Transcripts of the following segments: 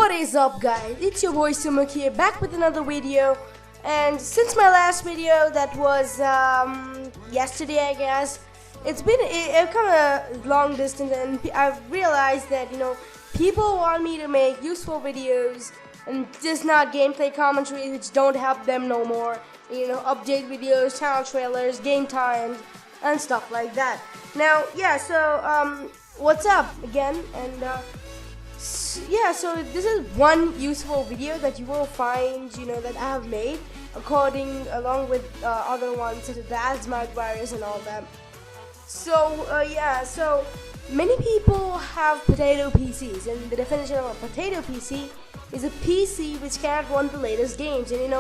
What is up, guys? It's your boy Sumuk here, back with another video. And since my last video, that was yesterday, I guess, it's come a long distance, and I've realized that people want me to make useful videos and just not gameplay commentaries, which don't help them no more. Update videos, channel trailers, game times, and stuff like that. Now, yeah. So what's up again? And yeah, so this is one useful video that you will find, that I have made, along with other ones such as the asthma virus and all that. So yeah, so many people have potato PCs, and the definition of a potato PC is a PC which can't run the latest games. And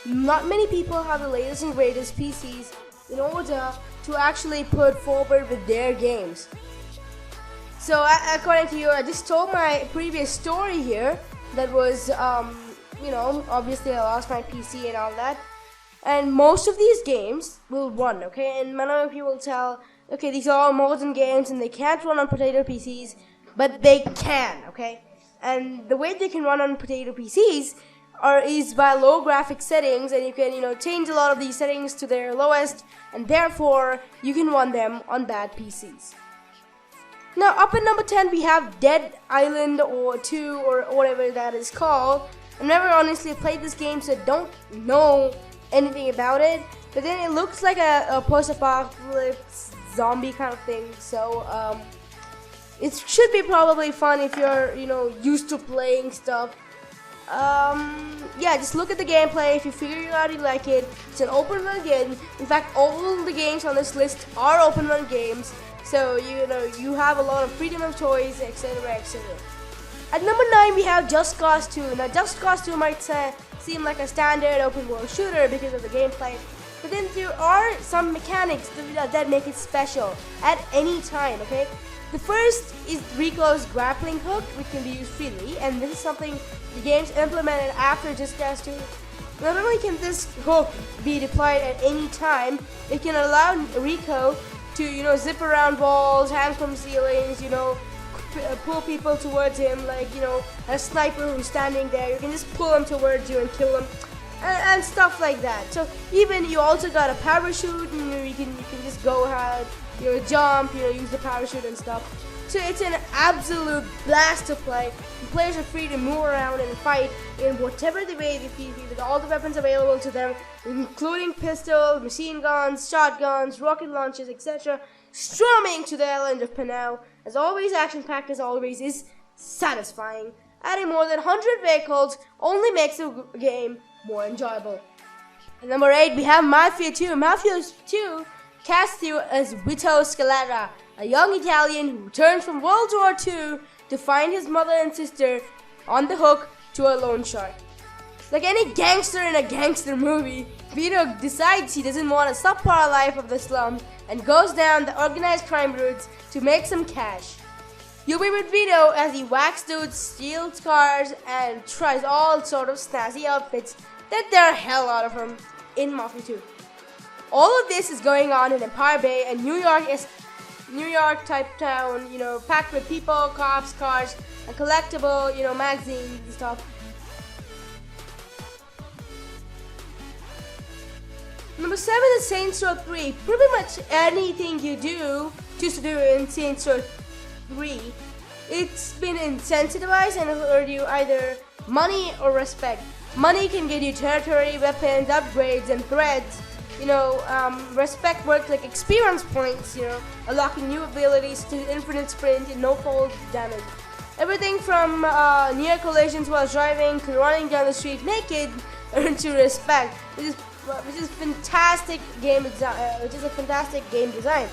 not many people have the latest and greatest PCs in order to actually put forward with their games. So according to you, I just told my previous story here that was, obviously I lost my PC and all that. And most of these games will run, okay? And many of you will tell, okay, these are all modern games and they can't run on potato PCs, but they can, okay? And the way they can run on potato PCs is by low graphic settings, and you can, change a lot of these settings to their lowest, and therefore you can run them on bad PCs. Now, up at number 10, we have Dead Island or 2 or whatever that is called. I've never honestly played this game, so I don't know anything about it. But then it looks like a post-apocalypse zombie kind of thing. So it should be probably fun if you're used to playing stuff. Yeah, just look at the gameplay. If you figure out you like it, it's an open run game. In fact, all the games on this list are open run games. So you have a lot of freedom of choice, etc., etc. At number 9, we have Just Cause 2. Now, Just Cause 2 might seem like a standard open world shooter because of the gameplay, but then there are some mechanics that make it special at any time. Okay, the first is Rico's grappling hook, which can be used freely, and this is something the game's implemented after Just Cause 2. Not only can this hook be deployed at any time, it can allow Rico to zip around walls, hang from ceilings, pull people towards him, like a sniper who's standing there. You can just pull him towards you and kill him, and stuff like that. So even you also got a parachute, and you can just go ahead, jump, use the parachute and stuff. So it's an absolute blast to play. The players are free to move around and fight in whatever the way they feel, with all the weapons available to them, including pistols, machine guns, shotguns, rocket launchers, etc., storming to the island of Panau. As always, action-packed as always, is satisfying. Adding more than 100 vehicles only makes the game more enjoyable. At number 8, we have Mafia 2. Mafia 2 casts you as Vito Scalera, a young Italian who returns from World War II to find his mother and sister on the hook to a loan shark. Like any gangster in a gangster movie, Vito decides he doesn't want a subpar life of the slums and goes down the organized crime routes to make some cash. You'll be with Vito as he whacks dudes, steals cars, and tries all sort of snazzy outfits that they're hell out of him in Mafia 2. All of this is going on in Empire Bay, and New York type town, packed with people, cops, cars, and collectible, magazines and stuff. Number 7 is Saints Row 3. Pretty much anything you choose to do in Saints Row 3, it's been incentivized and earned you either money or respect. Money can get you territory, weapons, upgrades, and threads. Respect works like experience points, unlocking new abilities to infinite sprint and no fall damage. Everything from near collisions while driving to running down the street naked earns you respect, which is fantastic game design.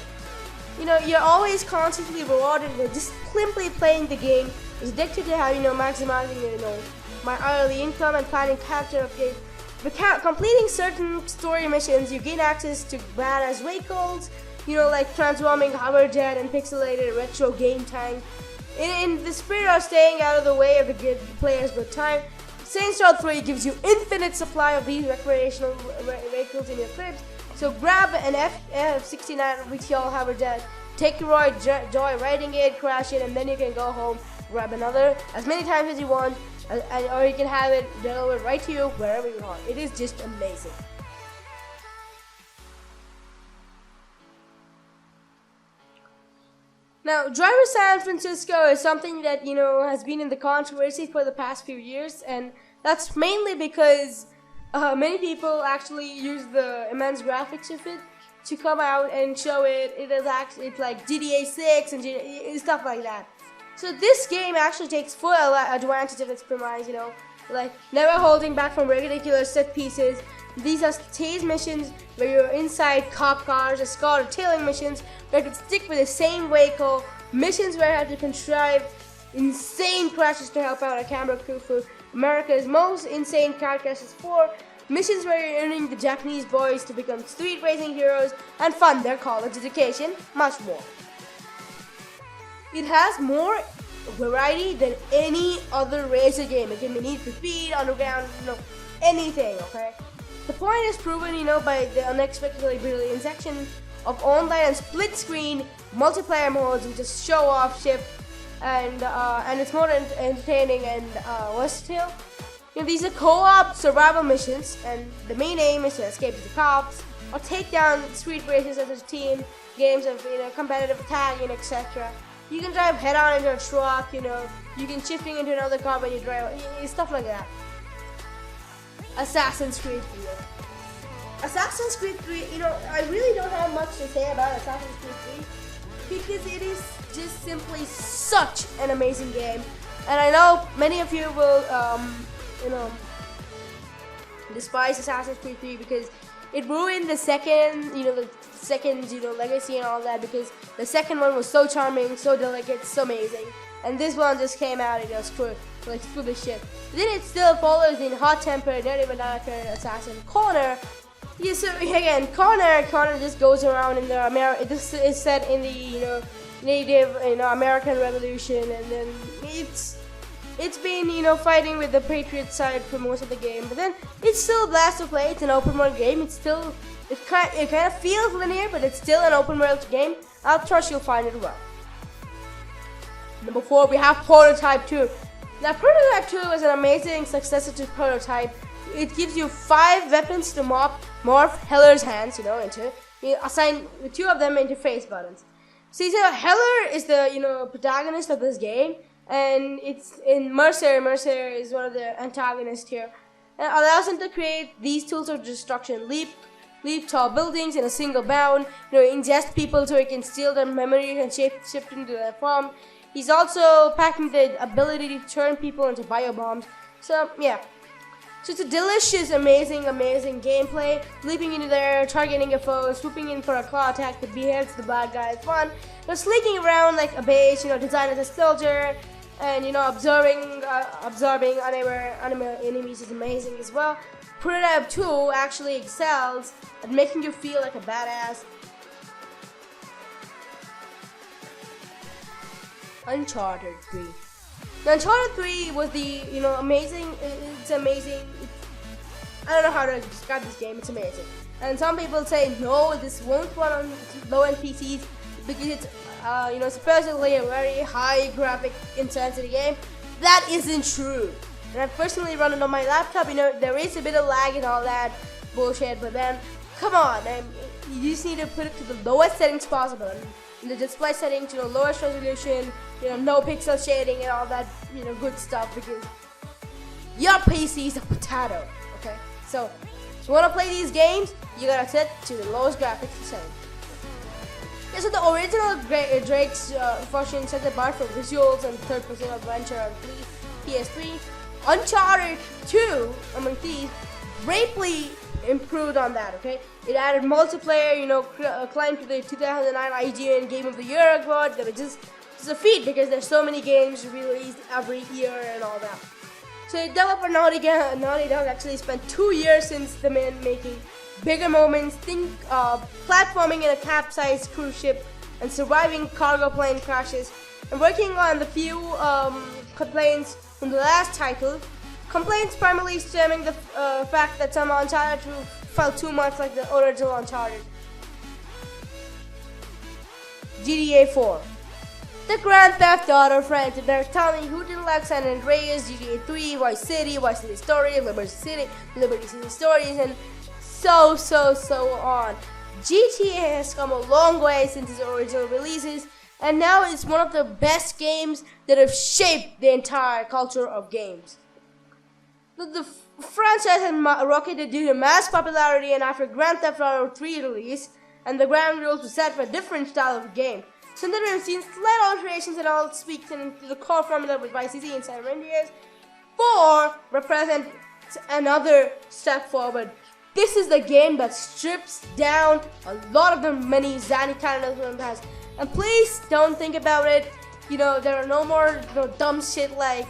You're always constantly rewarded with just simply playing the game. It's addicted to how maximizing my hourly income and planning character updates. Completing certain story missions, you gain access to badass vehicles, like transforming hover jet and pixelated retro game tank. In the spirit of staying out of the way of the player's good time, Saints Row 3 gives you infinite supply of these recreational vehicles in your clips. So grab an F-69 retail hover jet, take your joy riding it, crash it, and then you can go home grab another as many times as you want, or you can have it delivered right to you wherever you are. It is just amazing. Now, Driver San Francisco is something that, has been in the controversy for the past few years, and that's mainly because many people actually use the immense graphics of it to come out and show it's like GTA 6 and stuff like that. So this game actually takes full advantage of its premise, like never holding back from ridiculous set pieces. These are stage missions where you're inside cop cars, escort or tailing missions where you have to stick with the same vehicle, missions where you have to contrive insane crashes to help out a camera crew for America's most insane car crashes 4, missions where you're earning the Japanese boys to become street racing heroes and fund their college education, much more. It has more variety than any other racer game. It can be Need for Speed, Underground, anything, okay? The point is proven, by the unexpectedly brilliant section of online and split-screen multiplayer modes, which is show-off, ship, and it's more entertaining and versatile. These are co-op survival missions, and the main aim is to escape the cops or take down street races as a team. Games of competitive tagging, etc. You can drive head-on into a truck. You can shifting into another car when you drive, stuff like that. Assassin's Creed 3. Assassin's Creed 3, I really don't have much to say about Assassin's Creed 3 because it is just simply such an amazing game. And I know many of you will, despise Assassin's Creed 3 because it ruined the second legacy and all that, because the second one was so charming, so delicate, so amazing. And this one just came out and screw the shit. But then it still follows in hot-tempered, not even assassin Connor. Yeah, so again, Connor just goes around in the this is set in the native American Revolution, and then it's been fighting with the Patriot side for most of the game. But then it's still a blast to play. It's an open world game. It kind of feels linear, but it's still an open world game. I'll trust you'll find it well. Number 4, we have Prototype 2. Now, Prototype 2 is an amazing successor to Prototype. It gives you 5 weapons to morph Heller's hands, into. You assign 2 of them into face buttons. See, so Heller is the protagonist of this game, and it's in Mercer. Mercer is one of the antagonists here, and allows him to create these tools of destruction: leap tall buildings in a single bound, ingest people so he can steal their memory and shift into their form. He's also packing the ability to turn people into biobombs. So yeah. So it's a delicious, amazing gameplay. Leaping into there, targeting a foe, swooping in for a claw attack that beheads the bad guy is fun. Sneaking around like a base, designed as a soldier, and absorbing enemy enemies is amazing as well. Prototype 2 actually excels at making you feel like a badass. Uncharted 3. Now, Uncharted 3 was the, amazing. It's amazing. I don't know how to describe this game. It's amazing. And some people say, no, this won't run on low-end PCs because it's, supposedly a very high graphic intensity game. That isn't true. And I've personally run it on my laptop. There is a bit of lag and all that bullshit, but then, come on, you just need to put it to the lowest settings possible. And the display settings, lowest resolution, no pixel shading and all that, good stuff, because your PC is a potato, okay? So, if you want to play these games, you gotta set to the lowest graphics setting. Yeah, so the original Drake's version set the bar for visuals and third-person adventure on PS3. Uncharted 2, among these, greatly improved on that, okay? It added multiplayer, climbed to the 2009 IGN Game of the Year award. That was just a feat because there's so many games released every year and all that. So developer Naughty Dog actually spent 2 years since the man making bigger moments, platforming in a capsized cruise ship and surviving cargo plane crashes, and working on the few complaints from the last title. Complaints primarily stemming the fact that some Uncharted 2 felt too much like the original Uncharted. GTA 4. the Grand Theft Auto franchise. They're telling me who didn't like San Andreas, GTA 3, Vice City Stories, Liberty City Stories, and so on. GTA has come a long way since its original releases, and now it's one of the best games that have shaped the entire culture of games. The franchise had rocketed due to mass popularity, and after Grand Theft Auto 3 release, and the ground rules were set for a different style of game. Since then, we've seen slight alterations and all speaks into the core formula with Vice City and San Andreas. 4 represent another step forward. This is the game that strips down a lot of the many zany characters from the past. And please don't think about it. There are no more dumb shit like,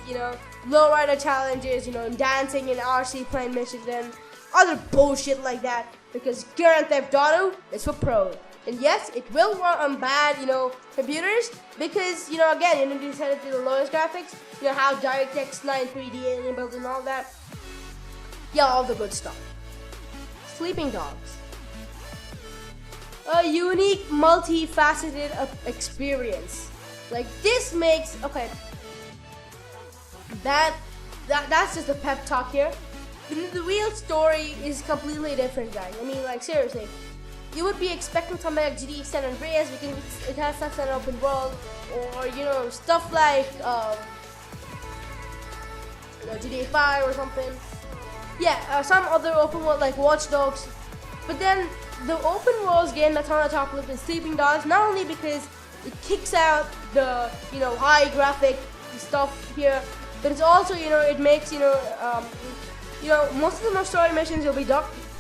lowrider challenges, dancing in RC playing missions and other bullshit like that. Because Grand Theft Auto is for pros. And yes, it will run on bad, computers. Because, again, you set it to the lowest graphics. How DirectX 9 3D enabled and all that. Yeah, all the good stuff. Sleeping Dogs. A unique, multifaceted experience. Like this makes that's just a pep talk here. The real story is completely different, guys. I mean, seriously, you would be expecting something like GTA San Andreas because it has such an open world, or stuff like GTA 5 or something. Yeah, some other open world like Watch Dogs. But then the open world game that's on the top list is Sleeping Dogs, not only because it kicks out the high graphic stuff here, but it's also it makes most of the most story missions will be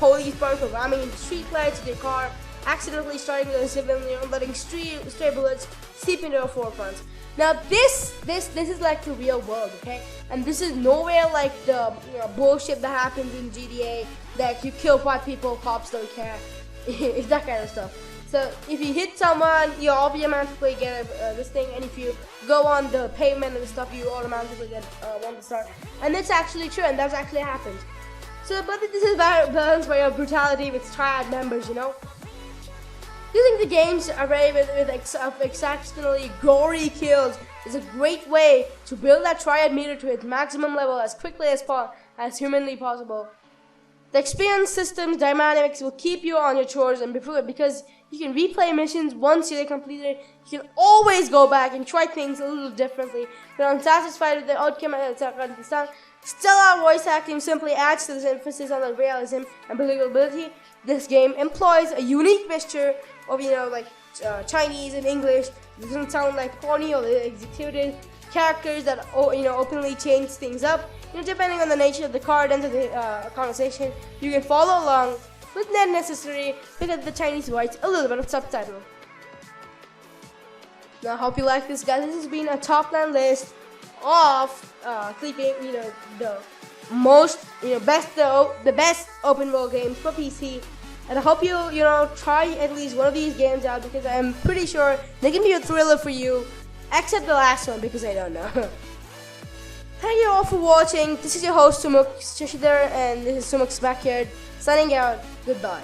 police cars ramming into street lights with your car, accidentally starting with a civilian, letting stray bullets seep into the forefront. Now this is like the real world, okay? And this is nowhere like the bullshit that happens in GTA that you kill 5 people, cops don't care. It's that kind of stuff. So if you hit someone, you automatically get this thing, and if you go on the pavement and stuff, you automatically get one to start. And it's actually true, and that's actually happened. So, but this is balanced by your brutality with triad members, Using the game's array with exceptionally gory kills is a great way to build that triad meter to its maximum level as quickly as humanly possible. The experience system's dynamics will keep you on your chores and because you can replay missions once you're completed. You can always go back and try things a little differently. If you're unsatisfied with the outcome, etc. Stellar voice acting simply adds to this emphasis on the realism and believability. This game employs a unique mixture of Chinese and English. It doesn't sound like corny or executed characters that openly change things up. Depending on the nature of the card and the conversation, you can follow along with not necessary because the Chinese writes a little bit of subtitle. Now, I hope you like this, guys. This has been a top 10 list of keeping the most the best open world games for PC. And I hope you try at least one of these games out because I'm pretty sure they can be a thriller for you, except the last one because I don't know. Thank you all for watching. This is your host Sumuk Shashidhar, and this is Sumuk's Backyard signing out. Goodbye.